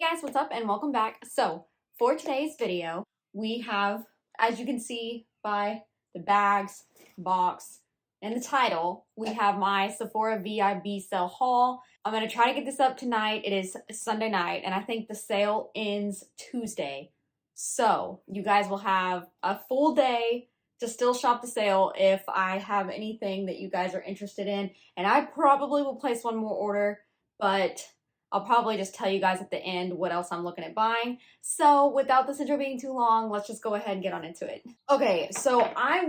guys, what's up and welcome back. So for today's video, we have, as you can see by the bags, box, and the title, we have my Sephora VIB sale haul. I'm going to try to get this up tonight. It is Sunday night and I think the sale ends Tuesday. So you guys will have a full day to still shop the sale if I have anything that you guys are interested in. And I probably will place one more order, but I'll probably just tell you guys at the end what else I'm looking at buying. So without this intro being too long, let's just go ahead and get on into it. Okay, so I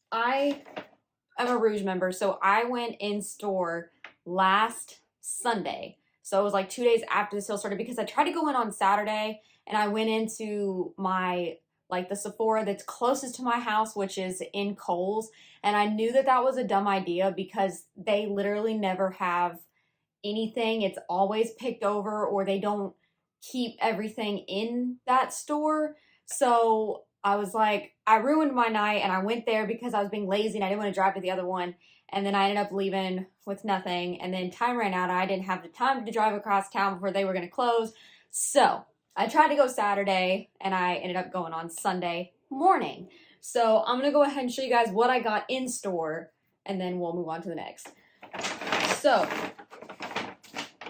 am a Rouge member, so I went in store last Sunday. So it was like 2 days after the sale started because I tried to go in on Saturday and I went into the Sephora that's closest to my house, which is in Kohl's. And I knew that that was a dumb idea because they literally never have anything. It's always picked over or they don't keep everything in that store. So I was like, I ruined my night and I went there because I was being lazy and I didn't want to drive to the other one. And then I ended up leaving with nothing. And then time ran out and I didn't have the time to drive across town before they were going to close. So I tried to go Saturday and I ended up going on Sunday morning. So I'm going to go ahead and show you guys what I got in store and then we'll move on to the next. So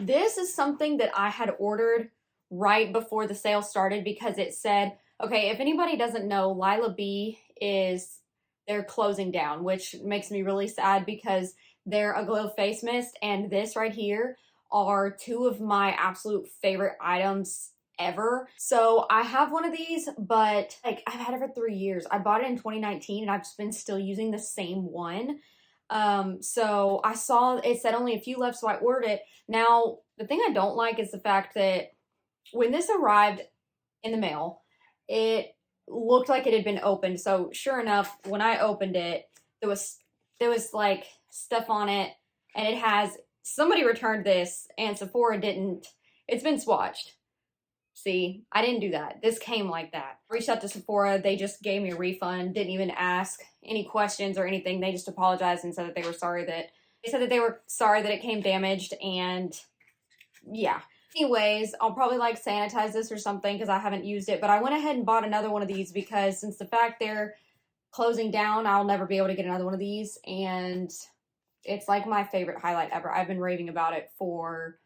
this is something that I had ordered right before the sale started because it said, okay, if anybody doesn't know, Lila B they're closing down, which makes me really sad because they're a glow face mist and this right here are two of my absolute favorite items ever. So I have one of these, but I've had it for 3 years. I bought it in 2019 and I've just been still using the same one. So I saw it said only a few left, so I ordered it. Now, the thing I don't like is the fact that when this arrived in the mail, it looked like it had been opened. So sure enough, when I opened it, there was like stuff on it and it has, somebody returned this and Sephora didn't. It's been swatched. See, I didn't do that. This came like that. I reached out to Sephora. They just gave me a refund. Didn't even ask any questions or anything. They just apologized and said that they were sorry that it came damaged. And yeah. Anyways, I'll probably sanitize this or something because I haven't used it. But I went ahead and bought another one of these because since the fact they're closing down, I'll never be able to get another one of these. And it's like my favorite highlight ever. I've been raving about it for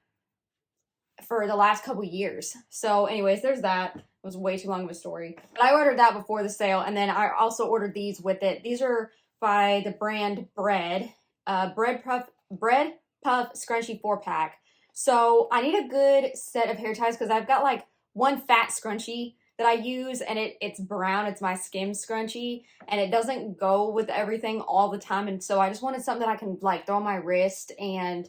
the last couple years. So anyways, there's that. It was way too long of a story. But I ordered that before the sale, and then I also ordered these with it. These are by the brand Bread. Bread Puff Scrunchie 4-pack. So I need a good set of hair ties because I've got one fat scrunchie that I use and it's brown. It's my skim scrunchie and it doesn't go with everything all the time. And so I just wanted something that I can throw on my wrist and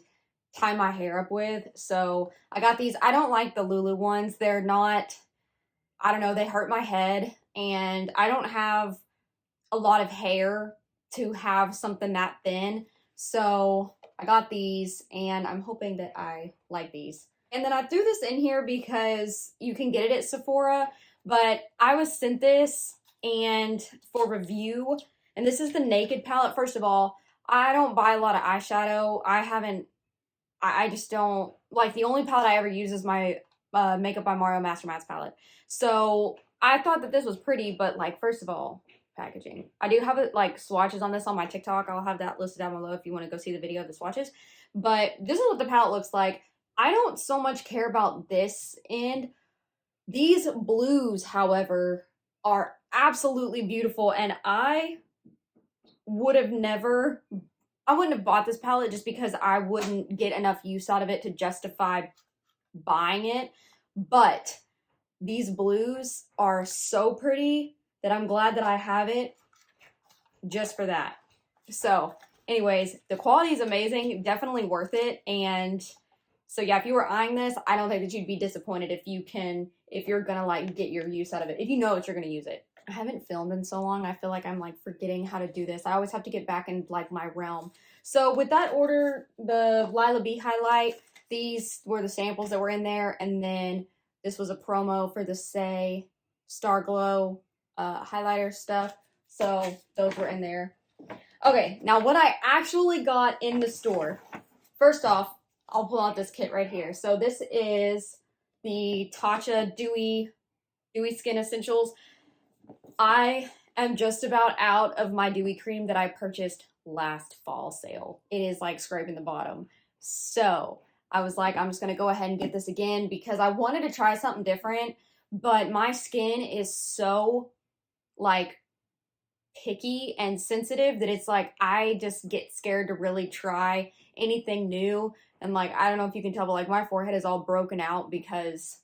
tie my hair up with. So I got these. I don't like the Lulu ones. They're not, I don't know, they hurt my head and I don't have a lot of hair to have something that thin. So I got these and I'm hoping that I like these. And then I threw this in here because you can get it at Sephora, but I was sent this and for review, and this is the Naked palette. First of all, I don't buy a lot of eyeshadow. I just don't, the only palette I ever use is my Makeup by Mario Master Mats palette. So I thought that this was pretty, but first of all, packaging. I do have swatches on this on my TikTok. I'll have that listed down below if you want to go see the video of the swatches. But this is what the palette looks like. I don't so much care about this end. These blues, however, are absolutely beautiful, and I wouldn't have bought this palette just because I wouldn't get enough use out of it to justify buying it. But these blues are so pretty that I'm glad that I have it just for that. So anyways, the quality is amazing, definitely worth it. And so yeah, if you were eyeing this, I don't think that you'd be disappointed if you're gonna get your use out of it, if you know that you're gonna use it. I haven't filmed in so long. I feel like I'm forgetting how to do this. I always have to get back in my realm. So with that order, the Lila B highlight, these were the samples that were in there. And then this was a promo for the Say Star Glow highlighter stuff. So those were in there. Okay, now what I actually got in the store. First off, I'll pull out this kit right here. So this is the Tatcha Dewy Skin Essentials. I am just about out of my dewy cream that I purchased last fall sale. It is like scraping the bottom. So I was like, I'm just gonna go ahead and get this again because I wanted to try something different, but my skin is so like picky and sensitive that it's like I just get scared to really try anything new. And like, I don't know if you can tell, but like my forehead is all broken out because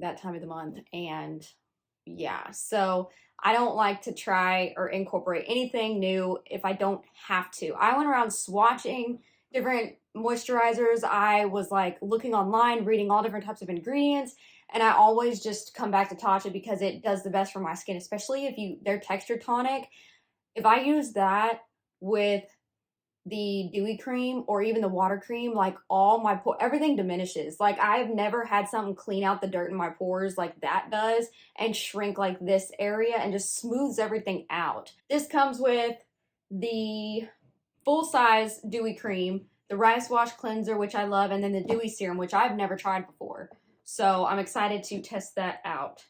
that time of the month. And yeah, so I don't like to try or incorporate anything new if I don't have to. I went around swatching different moisturizers. I was like looking online, reading all different types of ingredients, and I always just come back to Tatcha because it does the best for my skin, especially if their texture tonic. If I use that with the dewy cream or even the water cream, like all my everything diminishes. Like I have never had something clean out the dirt in my pores like that does and shrink like this area and just smooths everything out. This comes with the full size dewy cream, the rice wash cleanser, which I love, and then the dewy serum, which I've never tried before. So I'm excited to test that out.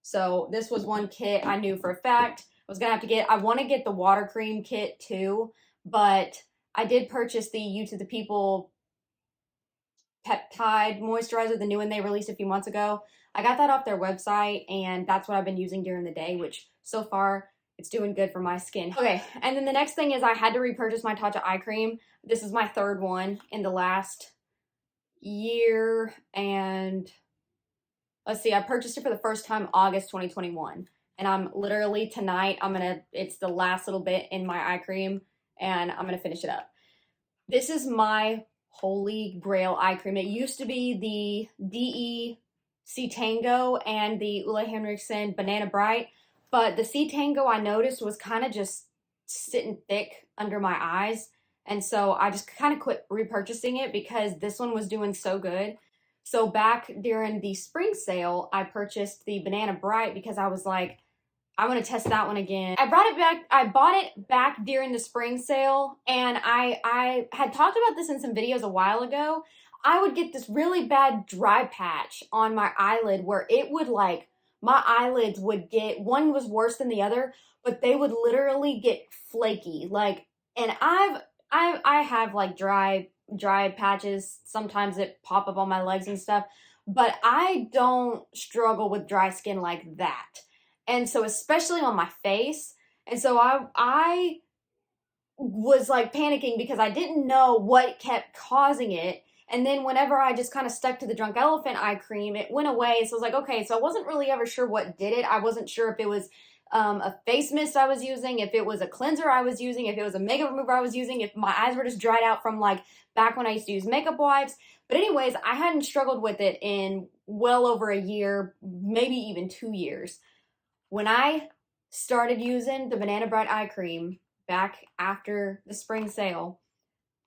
So this was one kit I knew for a fact I was gonna have to get. I want to get the water cream kit too, but I did purchase the You to the People peptide moisturizer, the new one they released a few months ago. I got that off their website, and that's what I've been using during the day, which so far it's doing good for my skin. Okay, and then the next thing is I had to repurchase my Tatcha eye cream. This is my third one in the last year, and let's see, I purchased it for the first time August 2021. And I'm literally tonight, it's the last little bit in my eye cream, and I'm gonna finish it up. This is my holy grail eye cream. It used to be the DE Tango and the Ulla Henriksen Banana Bright, but the C Tango I noticed was kind of just sitting thick under my eyes, and so I just kind of quit repurchasing it because this one was doing so good. So back during the spring sale, I purchased the Banana Bright because I was like, I want to test that one again. I bought it back during the spring sale, and I had talked about this in some videos a while ago. I would get this really bad dry patch on my eyelid where it would like, my eyelids would get, one was worse than the other, but they would literally get flaky. Like, and I have like dry patches sometimes that pop up on my legs and stuff, but I don't struggle with dry skin like that. And so especially on my face. And so I was like panicking because I didn't know what kept causing it. And then whenever I just kind of stuck to the Drunk Elephant eye cream, it went away. So I was like, okay, so I wasn't really ever sure what did it. I wasn't sure if it was a face mist I was using, if it was a cleanser I was using, if it was a makeup remover I was using, if my eyes were just dried out from like back when I used to use makeup wipes. But anyways, I hadn't struggled with it in well over a year, maybe even 2 years. When I started using the Banana Bright eye cream back after the spring sale,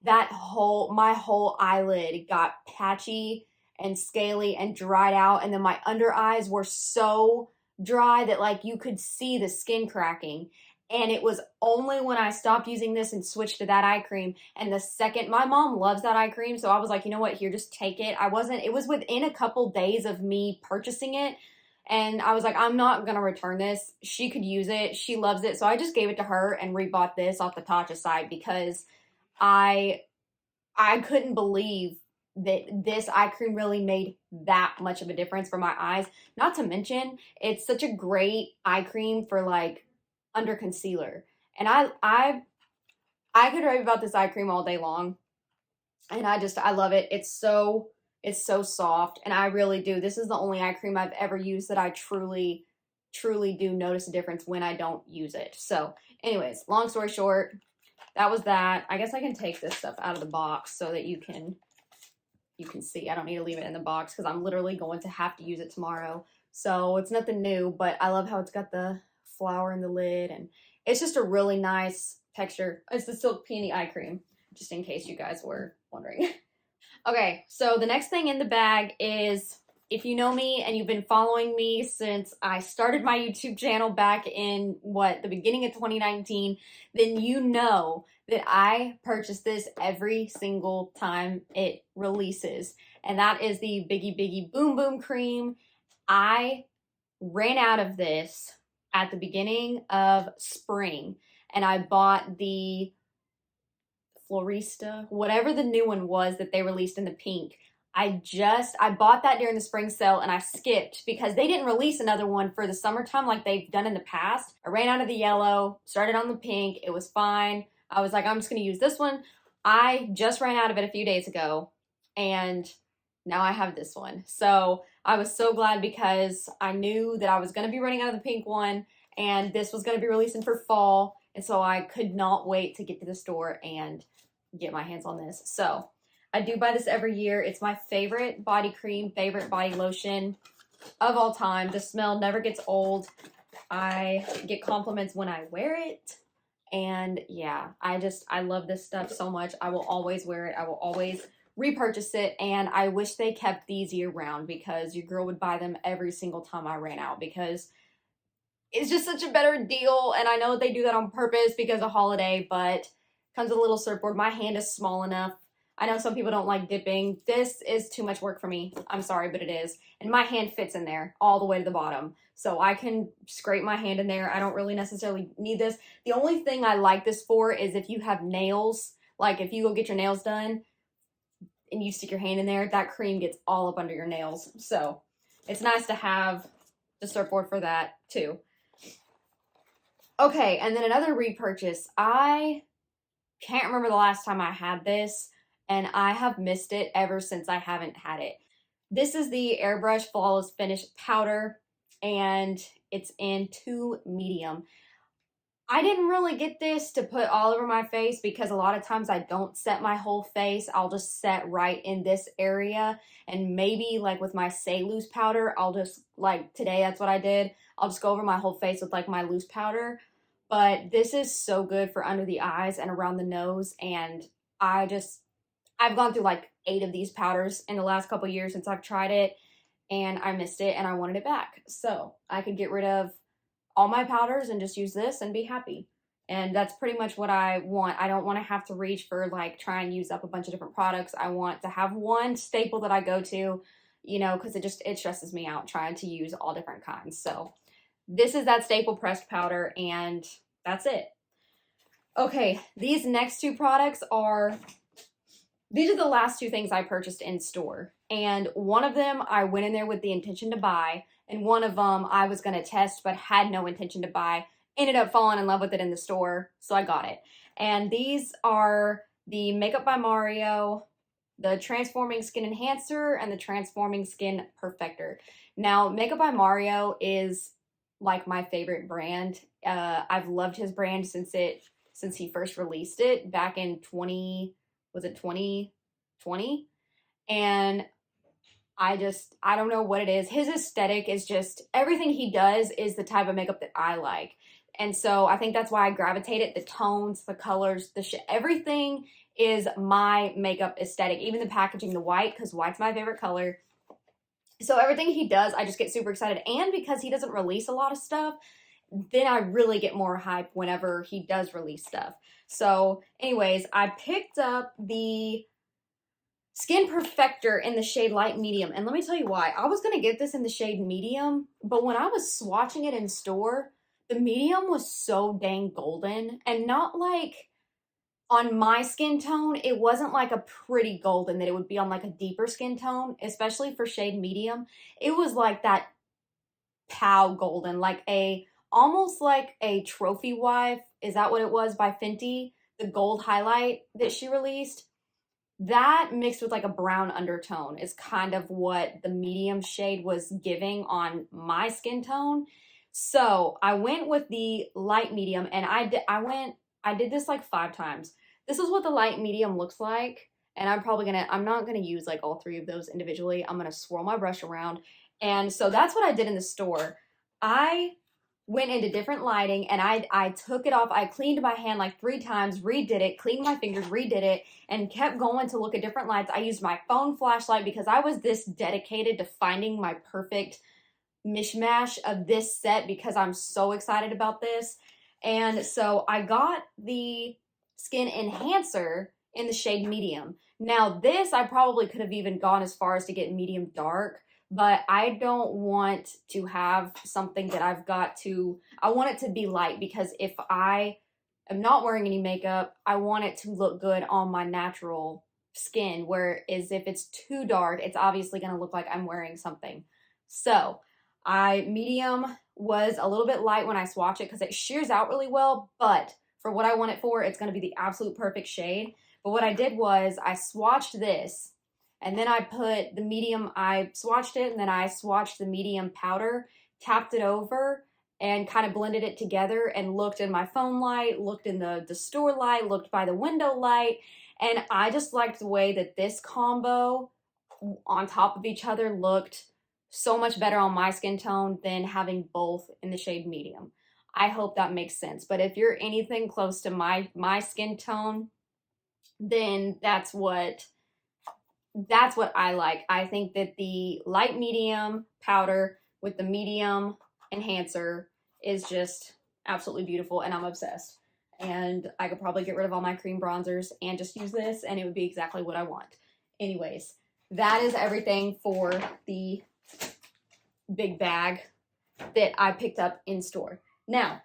my whole eyelid got patchy and scaly and dried out, and then my under eyes were so dry that like you could see the skin cracking. And it was only when I stopped using this and switched to that eye cream, and the second, my mom loves that eye cream, so I was like, you know what, here, just take it. It was within a couple days of me purchasing it, and I was like, I'm not gonna return this. She could use it. She loves it. So I just gave it to her and rebought this off the Tatcha site because I couldn't believe that this eye cream really made that much of a difference for my eyes. Not to mention, it's such a great eye cream for like under concealer. And I could rave about this eye cream all day long. And I love it. It's so soft, and I really do. This is the only eye cream I've ever used that I truly do notice a difference when I don't use it. So anyways, long story short, that was that. I guess I can take this stuff out of the box so that you can see. I don't need to leave it in the box because I'm literally going to have to use it tomorrow. So it's nothing new, but I love how it's got the flower in the lid, and it's just a really nice texture. It's the Silk Peony eye cream, just in case you guys were wondering. Okay, so the next thing in the bag is, if you know me and you've been following me since I started my YouTube channel back in, the beginning of 2019, then you know that I purchase this every single time it releases. and that is the Biggie Biggie Boom Boom Cream. I ran out of this at the beginning of spring, and I bought the Florista, whatever the new one was that they released in the pink. I bought that during the spring sale and I skipped because they didn't release another one for the summertime like they've done in the past. I ran out of the yellow, started on the pink. It was fine. I was like, I'm just going to use this one. I just ran out of it a few days ago and now I have this one. So I was so glad because I knew that I was going to be running out of the pink one and this was going to be releasing for fall. And so I could not wait to get to the store and get my hands on this. So I do buy this every year. It's my favorite body cream, favorite body lotion of all time. The smell never gets old. I get compliments when I wear it. And yeah, I love this stuff so much. I will always wear it. I will always repurchase it. And I wish they kept these year round because your girl would buy them every single time I ran out because it's just such a better deal. And I know they do that on purpose because of holiday, but comes with a little surfboard. My hand is small enough. I know some people don't like dipping. This is too much work for me. I'm sorry, but it is. And my hand fits in there all the way to the bottom. So I can scrape my hand in there. I don't really necessarily need this. The only thing I like this for is if you have nails, like if you go get your nails done and you stick your hand in there, that cream gets all up under your nails. So it's nice to have the surfboard for that too. Okay, and then another repurchase. I can't remember the last time I had this, and I have missed it ever since I haven't had it. This is the Airbrush Flawless Finish Powder, and it's in 2 medium. I didn't really get this to put all over my face because a lot of times I don't set my whole face. I'll just set right in this area, and maybe like with my Say Loose powder, I'll just, like today, that's what I did. I'll just go over my whole face with like my loose powder. But this is so good for under the eyes and around the nose, and I've gone through like 8 of these powders in the last couple years since I've tried it, and I missed it and I wanted it back. So I could get rid of all my powders and just use this and be happy. And that's pretty much what I want. I don't want to have to reach for like try and use up a bunch of different products. I want to have one staple that I go to, you know, because it stresses me out trying to use all different kinds. So this is that staple pressed powder, and that's it. Okay, these next 2 products these are the last 2 things I purchased in store. And one of them I went in there with the intention to buy, and one of them I was going to test but had no intention to buy. Ended up falling in love with it in the store, so I got it. And these are the Makeup by Mario, the Transforming Skin Enhancer, and the Transforming Skin Perfector. Now, Makeup by Mario is like my favorite brand. I've loved his brand since he first released it back in 2020? And I don't know what it is. His aesthetic is just, everything he does is the type of makeup that I like. And so I think that's why I gravitated. The tones, the colors, everything is my makeup aesthetic. Even the packaging, the white, because white's my favorite color. So everything he does, I just get super excited. And because he doesn't release a lot of stuff, then I really get more hype whenever he does release stuff. So anyways, I picked up the Skin Perfector in the shade Light Medium. And let me tell you why. I was going to get this in the shade Medium, but when I was swatching it in store, the medium was so dang golden, and not like on my skin tone. It wasn't like a pretty golden that it would be on like a deeper skin tone, especially for shade Medium. It was like that pow golden, almost like a Trophy Wife. Is that what it was by Fenty? The gold highlight that she released. That mixed with like a brown undertone is kind of what the medium shade was giving on my skin tone. So I went with the light medium, and I did this like 5 times. This is what the light medium looks like. And I'm not gonna use like all 3 of those individually. I'm gonna swirl my brush around. And so that's what I did in the store. I went into different lighting, and I took it off. I cleaned my hand like 3 times, redid it, cleaned my fingers, redid it, and kept going to look at different lights. I used my phone flashlight because I was this dedicated to finding my perfect mishmash of this set because I'm so excited about this. And so I got the Skin Enhancer in the shade Medium Now this, I probably could have even gone as far as to get medium dark, but I don't want to have something that I want it to be light, because if I am not wearing any makeup, I want it to look good on my natural skin, whereas if it's too dark, it's obviously going to look like I'm wearing something. So medium was a little bit light when I swatch it because it shears out really well, but for what I want it for, it's going to be the absolute perfect shade. But what I did was I swatched this, and then I put the medium, I swatched it, and then I swatched the medium powder, tapped it over, and kind of blended it together, and looked in my phone light, looked in the store light, looked by the window light, and I just liked the way that this combo on top of each other looked so much better on my skin tone than having both in the shade medium. I hope that makes sense. But if you're anything close to my skin tone, then that's what I like. I think that the light medium powder with the medium enhancer is just absolutely beautiful, and I'm obsessed. And I could probably get rid of all my cream bronzers and just use this, and it would be exactly what I want. Anyways, that is everything for the big bag that I picked up in store. Now,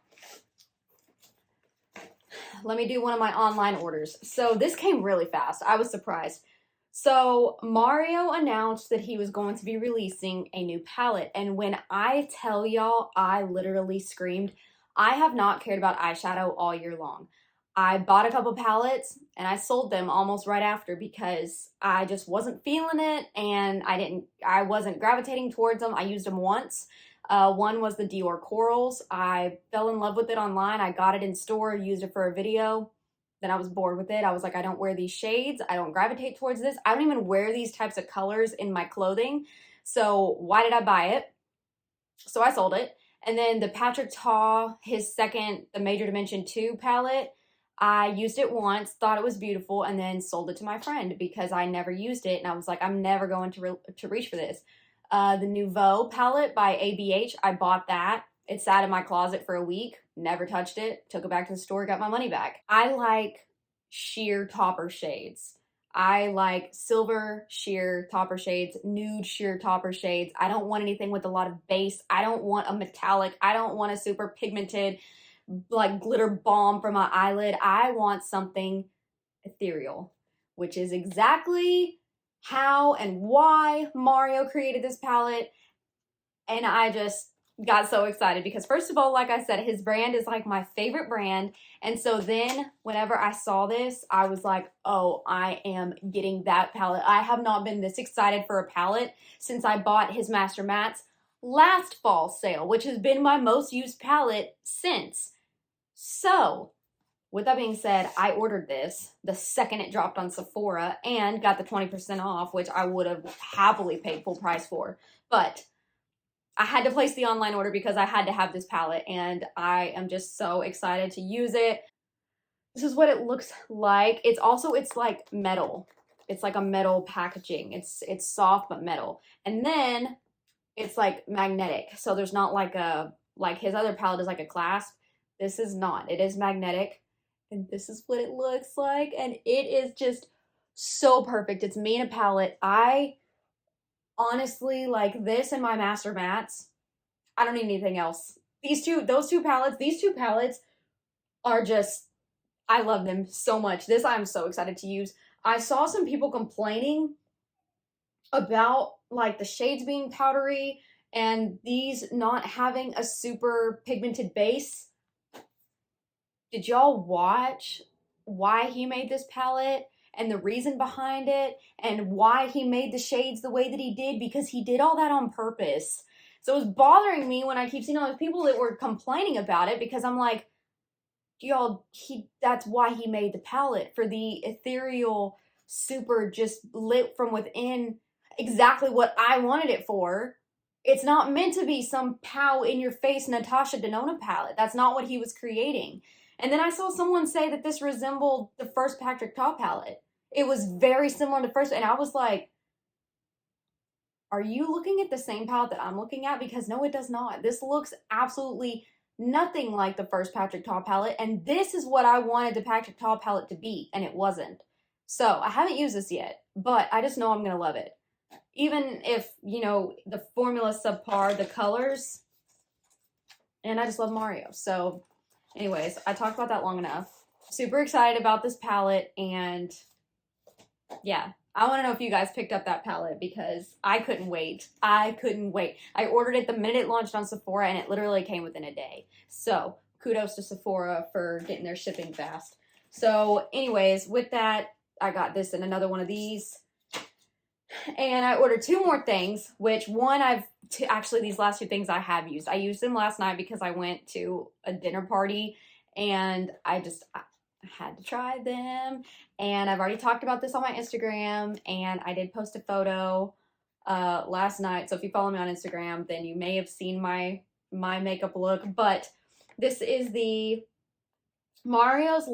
let me do one of my online orders. So this came really fast. I was surprised. So Mario announced that he was going to be releasing a new palette. And when I tell y'all, I literally screamed. I have not cared about eyeshadow all year long. I bought a couple palettes and I sold them almost right after because I just wasn't feeling it, and I wasn't gravitating towards them. I used them once. One was the Dior Corals. I fell in love with it online. I got it in store, used it for a video. Then I was bored with it. I was like, I don't wear these shades. I don't gravitate towards this. I don't even wear these types of colors in my clothing. So why did I buy it? So I sold it. And then the Patrick Ta, his second, the Major Dimension 2 palette, I used it once, thought it was beautiful, and then sold it to my friend because I never used it. And I was like, I'm never going to reach for this. The Nouveau palette by ABH, I bought that. It sat in my closet for a week, never touched it, took it back to the store, got my money back. I like sheer topper shades. I like silver sheer topper shades, nude sheer topper shades. I don't want anything with a lot of base. I don't want a metallic. I don't want a super pigmented, like glitter balm for my eyelid. I want something ethereal, which is exactly how and why Mario created this palette. And I just got so excited because, first of all, like I said, his brand is like my favorite brand. And so then whenever I saw this, I was like, oh, I am getting that palette. I have not been this excited for a palette since I bought his Master Mattes last fall sale, which has been my most used palette since. So with that being said, I ordered this the second it dropped on Sephora and got the 20% off, which I would have happily paid full price for. But I had to place the online order because I had to have this palette, and I am just so excited to use it. This is what it looks like. It's like metal. It's like a metal packaging. It's soft but metal. And then it's like magnetic. So there's not like his other palette is like a clasp. This is not. It is magnetic. And this is what it looks like. And it is just so perfect. It's me in a palette. I honestly like this and my Master Mattes. I don't need anything else. These two palettes are just, I love them so much. This I'm so excited to use. I saw some people complaining about like the shades being powdery and these not having a super pigmented base. Did y'all watch why he made this palette and the reason behind it and why he made the shades the way that he did? Because he did all that on purpose. So it was bothering me when I keep seeing all those people that were complaining about it, because I'm like, y'all, that's why he made the palette, for the ethereal, super just lit from within, exactly what I wanted it for. It's not meant to be some pow in your face Natasha Denona palette. That's not what he was creating. And then I saw someone say that this resembled the first Patrick Ta palette. It was very similar to the first, and I was like, are you looking at the same palette that I'm looking at? Because no, it does not. This looks absolutely nothing like the first Patrick Ta palette, and this is what I wanted the Patrick Ta palette to be, and it wasn't. So I haven't used this yet, but I just know I'm gonna love it. Even if, you know, the formula's subpar, the colors, and I just love Mario. So anyways, I talked about that long enough. Super excited about this palette, and yeah, I want to know if you guys picked up that palette because I couldn't wait. I couldn't wait. I ordered it the minute it launched on Sephora, and it literally came within a day. So kudos to Sephora for getting their shipping fast. So anyways, with that, I got this and another one of these. And I ordered two more things, which one actually, these last two things I have used. I used them last night because I went to a dinner party and I had to try them. And I've already talked about this on my Instagram, and I did post a photo last night. So if you follow me on Instagram, then you may have seen my makeup look. But this is the Mario's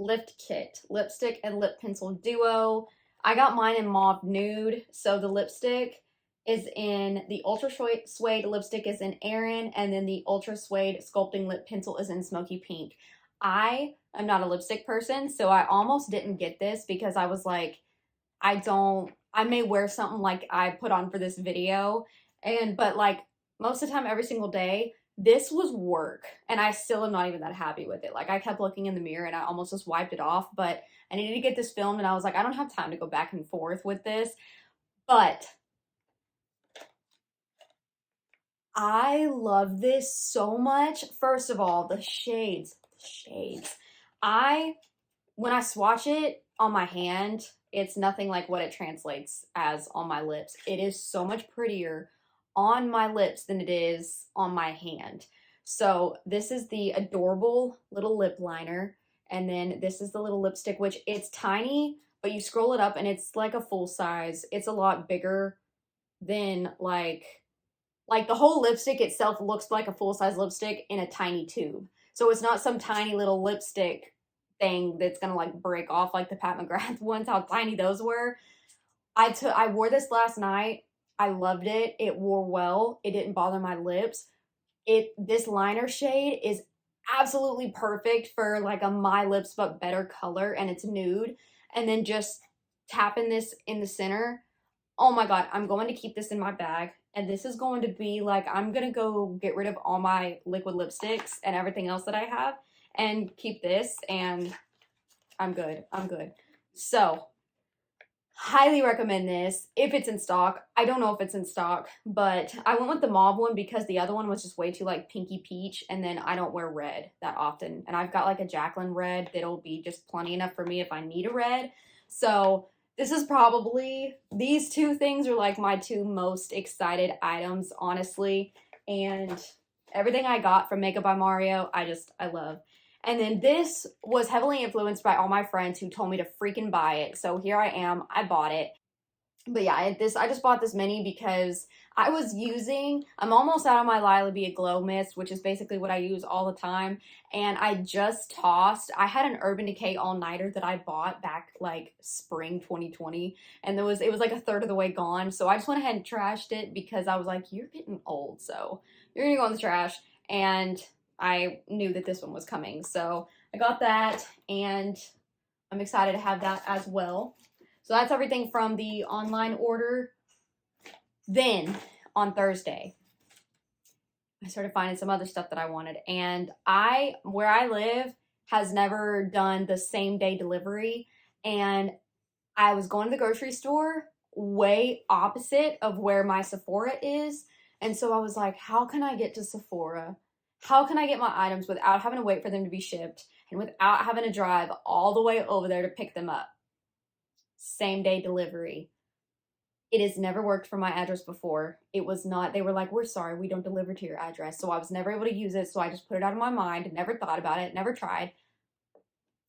Lift Kit, lipstick and lip pencil duo. I got mine in mauve nude, so the lipstick is in the ultra suede lipstick is in Erin, and then the ultra suede sculpting lip pencil is in smoky pink. I am not a lipstick person, so I almost didn't get this because I was like, I may wear something like I put on for this video, but like most of the time, every single day, this was work, and I still am not even that happy with it. Like, I kept looking in the mirror and I almost just wiped it off, but I needed to get this filmed, and I was like, I don't have time to go back and forth with this. But I love this so much. First of all, the shades. When I swatch it on my hand, it's nothing like what it translates as on my lips. It is so much prettier on my lips than it is on my hand. So this is the adorable little lip liner. And then this is the little lipstick, which it's tiny, but you scroll it up and it's like a full size. It's a lot bigger than like the whole lipstick itself looks like a full size lipstick in a tiny tube. So it's not some tiny little lipstick thing that's gonna like break off like the Pat McGrath ones, how tiny those were. I wore this last night. I loved it. It wore well. It didn't bother my lips. This liner shade is absolutely perfect for like a my lips but better color, and it's nude. And then just tapping this in the center. Oh my god, I'm going to keep this in my bag, and this is going to be like, I'm gonna go get rid of all my liquid lipsticks and everything else that I have and keep this, and I'm good. So highly recommend this if it's in stock. I don't know if it's in stock, but I went with the mauve one because the other one was just way too like pinky peach, and then I don't wear red that often, and I've got like a Jacqueline red that'll be just plenty enough for me if I need a red. So this is probably, these two things are like my two most excited items, honestly, and everything I got from Makeup by Mario, I love. And then this was heavily influenced by all my friends who told me to freaking buy it. So here I am. I bought it. But yeah, I just bought this mini because I'm almost out of my Lila Be a Glow Mist, which is basically what I use all the time. And I had an Urban Decay all-nighter that I bought back like spring 2020. And it was like a third of the way gone. So I just went ahead and trashed it because I was like, you're getting old, so you're gonna go in the trash. And I knew that this one was coming. So I got that, and I'm excited to have that as well. So that's everything from the online order. Then on Thursday, I started finding some other stuff that I wanted. And where I live has never done the same day delivery. And I was going to the grocery store way opposite of where my Sephora is. And so I was like, how can I get to Sephora? How can I get my items without having to wait for them to be shipped and without having to drive all the way over there to pick them up? Same day delivery. It has never worked for my address before. It was not, they were like, we're sorry, we don't deliver to your address. So I was never able to use it. So I just put it out of my mind, never thought about it, never tried.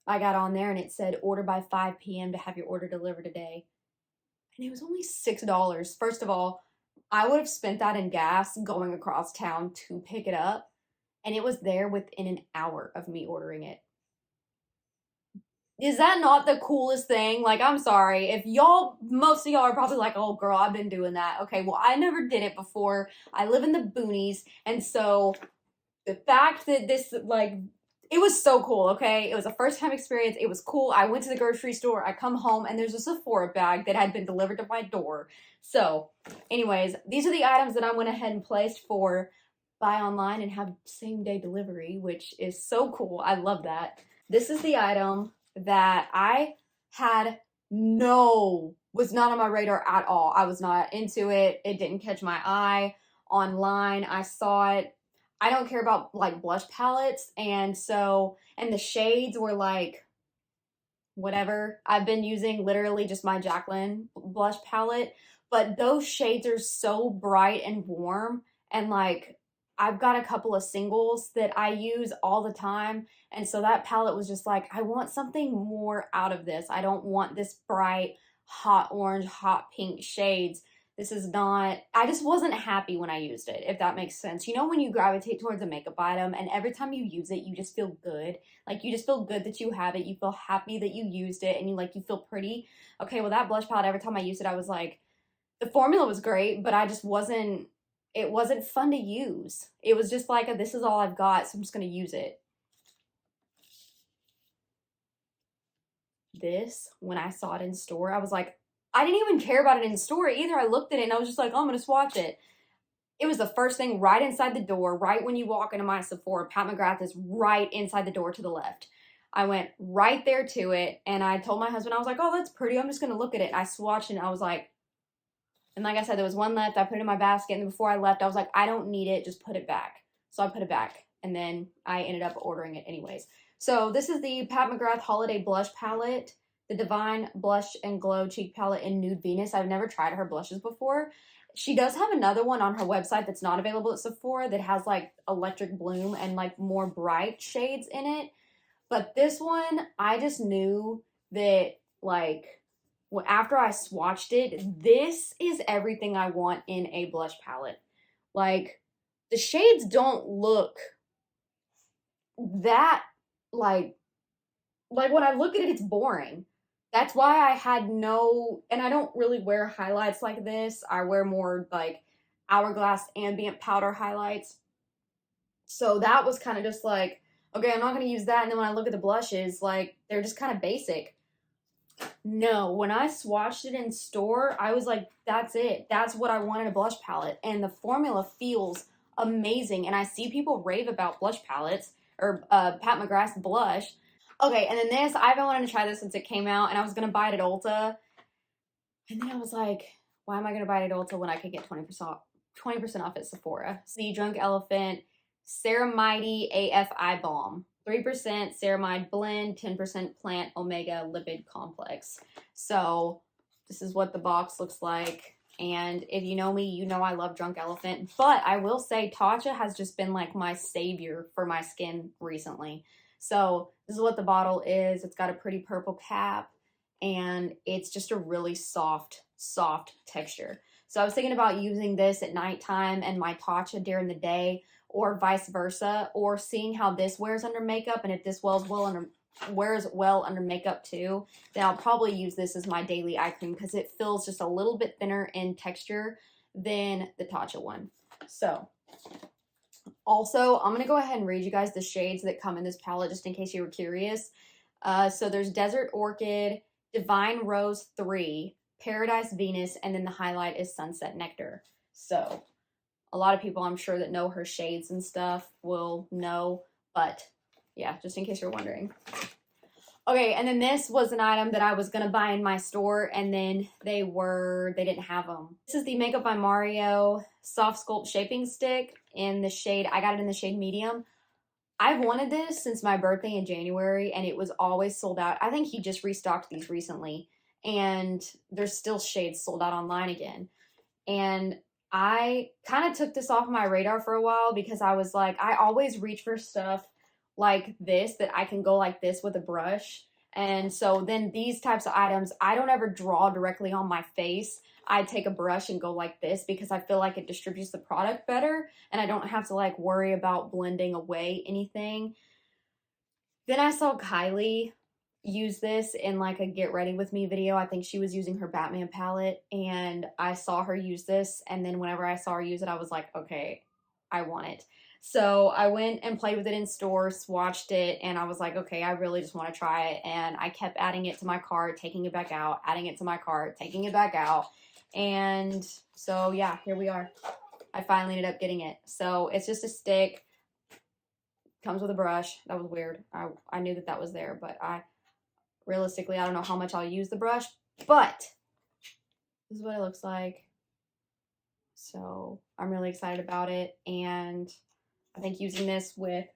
I got on there and it said order by 5 p.m. to have your order delivered today. And it was only $6. First of all, I would have spent that in gas going across town to pick it up. And it was there within an hour of me ordering it. Is that not the coolest thing? Like, I'm sorry. If most of y'all are probably like, oh girl, I've been doing that. Okay, well, I never did it before. I live in the boonies. And so the fact that this, like, It was so cool, okay? It was a first time experience. It was cool. I went to the grocery store. I come home and there's a Sephora bag that had been delivered to my door. So, anyways, these are the items that I went ahead and placed for buy online and have same day delivery, which is so cool. I love that. This is the item that I had was not on my radar at all. I was not into it. It didn't catch my eye. Online, I saw it. I don't care about like blush palettes, and the shades were like whatever. I've been using literally just my Jaclyn blush palette, but those shades are so bright and warm, and like I've got a couple of singles that I use all the time, and so that palette was just like, I want something more out of this. I don't want this bright hot orange, hot pink shades. This is not, I just wasn't happy when I used it, if that makes sense. You know, when you gravitate towards a makeup item and every time you use it, you just feel good. Like, you just feel good that you have it. You feel happy that you used it, and you feel pretty. Okay, well, that blush palette, every time I used it, I was like, the formula was great, but it wasn't fun to use. It was just like, this is all I've got, so I'm just going to use it. This, when I saw it in store, I was like, I didn't even care about it in store either. I looked at it and I was just like, oh, I'm going to swatch it. It was the first thing right inside the door, right when you walk into my Sephora. Pat McGrath is right inside the door to the left. I went right there to it, and I told my husband, I was like, oh, that's pretty. I'm just going to look at it. And I swatched it, and I was like, and like I said, there was one left. I put it in my basket, and before I left, I was like, I don't need it. Just put it back. So I put it back, and then I ended up ordering it anyways. So this is the Pat McGrath Holiday Blush Palette, the Divine Blush and Glow Cheek Palette in Nude Venus. I've never tried her blushes before. She does have another one on her website that's not available at Sephora that has like Electric Bloom and like more bright shades in it. But this one, I just knew that like after I swatched it, this is everything I want in a blush palette. Like, the shades don't look that like when I look at it, it's boring. That's why I had and I don't really wear highlights like this. I wear more like Hourglass ambient powder highlights. So that was kind of just like, okay, I'm not going to use that. And then when I look at the blushes, like, they're just kind of basic. No, when I swatched it in store, I was like, that's it. That's what I want in a blush palette. And the formula feels amazing. And I see people rave about blush palettes, or Pat McGrath's blush. Okay, and then this, I've been wanting to try this since it came out, and I was going to buy it at Ulta. And then I was like, why am I going to buy it at Ulta when I could get 20% off at Sephora? The Drunk Elephant Ceramide AFI Balm. 3% ceramide blend, 10% plant omega lipid complex. So this is what the box looks like. And if you know me, you know I love Drunk Elephant. But I will say Tatcha has just been like my savior for my skin recently. So this is what the bottle is. It's got a pretty purple cap, and it's just a really soft texture. So I was thinking about using this at nighttime and my Tatcha during the day, or vice versa, or seeing how this wears under makeup, and if this wears well under makeup too, then I'll probably use this as my daily eye cream because it feels just a little bit thinner in texture than the Tatcha one. So also, I'm going to go ahead and read you guys the shades that come in this palette just in case you were curious. So there's Desert Orchid, Divine Rose 3, Paradise Venus, and then the highlight is Sunset Nectar. So a lot of people I'm sure that know her shades and stuff will know, but yeah, just in case you're wondering. Okay, and then this was an item that I was going to buy in my store, and then they didn't have them. This is the Makeup by Mario Soft Sculpt Shaping Stick in the shade, I got it in the shade medium. I've wanted this since my birthday in January, and it was always sold out. I think he just restocked these recently, and there's still shades sold out online again. And I kind of took this off my radar for a while because I was like, I always reach for stuff like this that I can go like this with a brush. And so then these types of items, I don't ever draw directly on my face. I take a brush and go like this because I feel like it distributes the product better and I don't have to like worry about blending away anything. Then I saw Kylie use this in like a get ready with me video. I think she was using her Batman palette, and I saw her use this, and then whenever I saw her use it, I was like, okay, I want it. So I went and played with it in store, swatched it, and I was like, okay, I really just want to try it. And I kept adding it to my cart, taking it back out, adding it to my cart, taking it back out. And so, yeah, here we are. I finally ended up getting it. So it's just a stick. Comes with a brush. That was weird. I knew that that was there, but realistically, I don't know how much I'll use the brush, but this is what it looks like. So I'm really excited about it. And I think using this with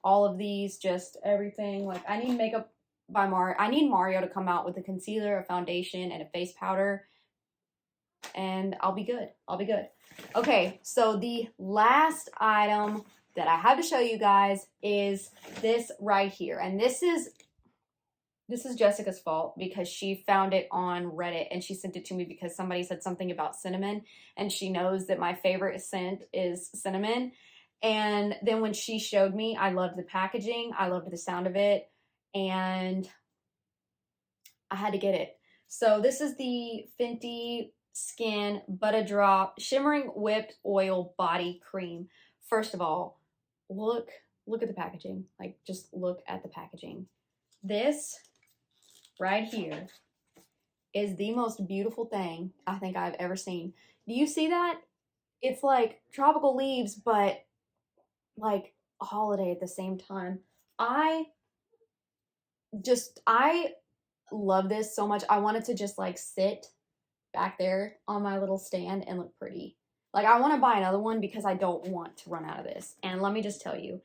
all of these, just everything, like I need makeup by Mario. I need Mario to come out with a concealer, a foundation, and a face powder, and I'll be good. I'll be good. Okay, so the last item that I have to show you guys is this right here. And this is Jessica's fault because she found it on Reddit and she sent it to me because somebody said something about cinnamon and she knows that my favorite scent is cinnamon. And then when she showed me, I loved the packaging, I loved the sound of it, and I had to get it. So this is the Fenty Skin Butter Drop Shimmering Whipped Oil Body Cream. First of all, look at the packaging. Like, just look at the packaging. This right here is the most beautiful thing I think I've ever seen. Do you see that? It's like tropical leaves, but like a holiday at the same time. I love this so much. I wanted to just like sit back there on my little stand and look pretty. Like I want to buy another one because I don't want to run out of this. And let me just tell you,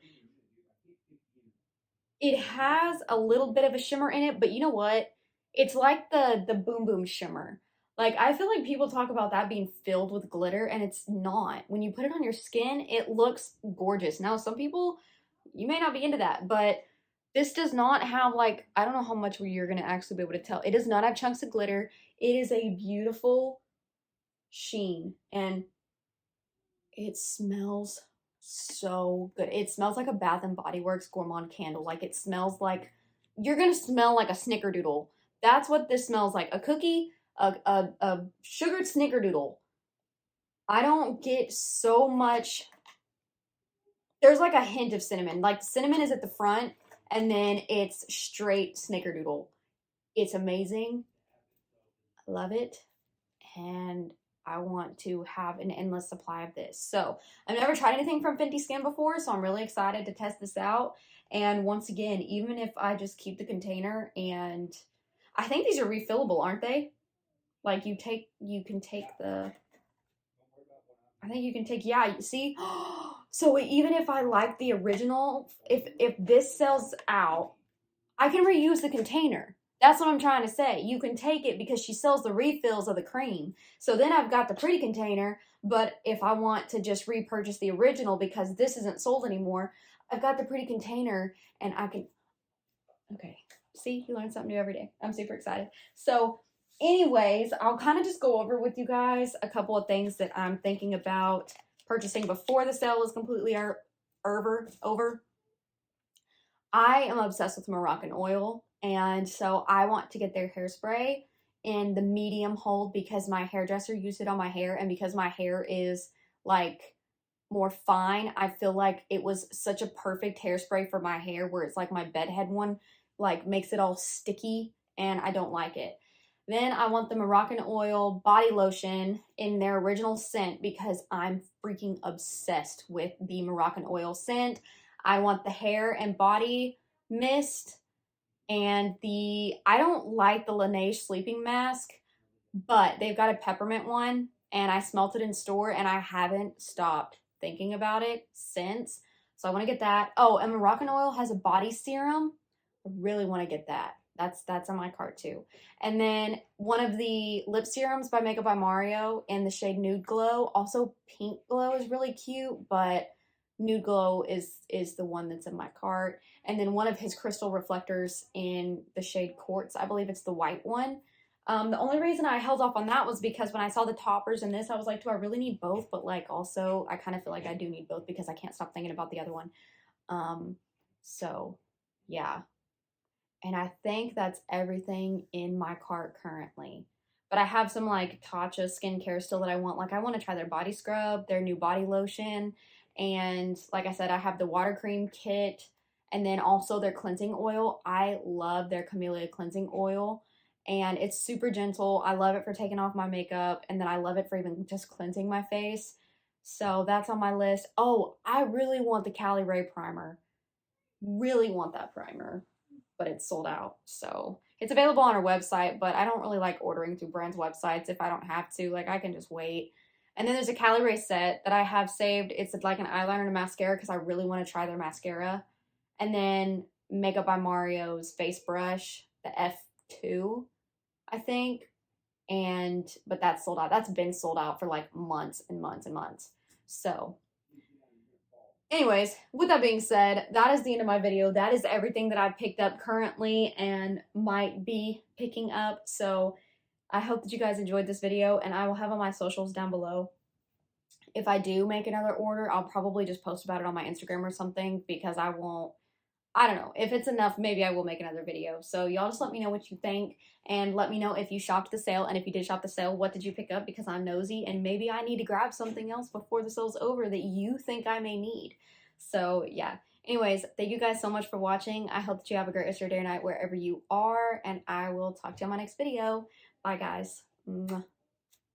it has a little bit of a shimmer in it, but you know what? It's like the Boom Boom shimmer. Like I feel like people talk about that being filled with glitter and it's not. When you put it on your skin, it looks gorgeous. Now, some people, you may not be into that, but this does not have like, I don't know how much you're going to actually be able to tell. It does not have chunks of glitter. It is a beautiful sheen and it smells so good. It smells like a Bath and Body Works Gourmand candle. Like it smells like, you're going to smell like a snickerdoodle. That's what this smells like. A cookie, a sugared snickerdoodle. I don't get so much. There's like a hint of cinnamon. Like cinnamon is at the front and then it's straight snickerdoodle. It's amazing. I love it. And I want to have an endless supply of this. So I've never tried anything from Fenty Skin before, so I'm really excited to test this out. And once again, even if I just keep the container, and I think these are refillable, aren't they? Like you can take the, I think you can take, yeah, you see? So even if I like the original, if this sells out, I can reuse the container. That's what I'm trying to say. You can take it because she sells the refills of the cream. So then I've got the pretty container, but if I want to just repurchase the original because this isn't sold anymore, I've got the pretty container and I can, okay. See, you learn something new every day. I'm super excited. So anyways, I'll kind of just go over with you guys a couple of things that I'm thinking about purchasing before the sale is completely over. I am obsessed with Moroccan oil, and so I want to get their hairspray in the medium hold because my hairdresser used it on my hair, and because my hair is like more fine, I feel like it was such a perfect hairspray for my hair where it's like my bedhead one like makes it all sticky and I don't like it. Then I want the Moroccan oil body lotion in their original scent because I'm freaking obsessed with the Moroccan oil scent. I want the hair and body mist and I don't like the Laneige sleeping mask, but they've got a peppermint one and I smelt it in store and I haven't stopped thinking about it since. So I want to get that. Oh, and Moroccan oil has a body serum. I really want to get that. That's on my cart too. And then one of the lip serums by Makeup by Mario in the shade Nude Glow. Also Pink Glow is really cute, but Nude Glow is the one that's in my cart. And then one of his crystal reflectors in the shade Quartz. I believe it's the white one. The only reason I held off on that was because when I saw the toppers in this, I was like, do I really need both? But like also, I kind of feel like I do need both because I can't stop thinking about the other one. So yeah. And I think that's everything in my cart currently. But I have some like Tatcha skincare still that I want. Like I want to try their body scrub, their new body lotion, And like I said, I have the water cream kit and then also their cleansing oil. I love their Camellia cleansing oil and it's super gentle. I love it for taking off my makeup and then I love it for even just cleansing my face. So that's on my list. Oh, I really want the Cali Ray primer. Really want that primer, but it's sold out. So it's available on our website, but I don't really like ordering through brands' websites if I don't have to. Like, I can just wait. And then there's a Cali Ray set that I have saved. It's like an eyeliner and a mascara because I really want to try their mascara. And then Makeup by Mario's face brush, the F2, I think. But that's sold out. That's been sold out for like months and months and months. So anyways, with that being said, that is the end of my video. That is everything that I've picked up currently and might be picking up. So I hope that you guys enjoyed this video, and I will have on my socials down below. If I do make another order, I'll probably just post about it on my Instagram or something because I don't know. If it's enough, maybe I will make another video. So y'all just let me know what you think and let me know if you shopped the sale. And if you did shop the sale, what did you pick up? Because I'm nosy and maybe I need to grab something else before the sale's over that you think I may need. So yeah. Anyways, thank you guys so much for watching. I hope that you have a great rest of your day or night wherever you are. And I will talk to you on my next video. Bye guys. Mwah.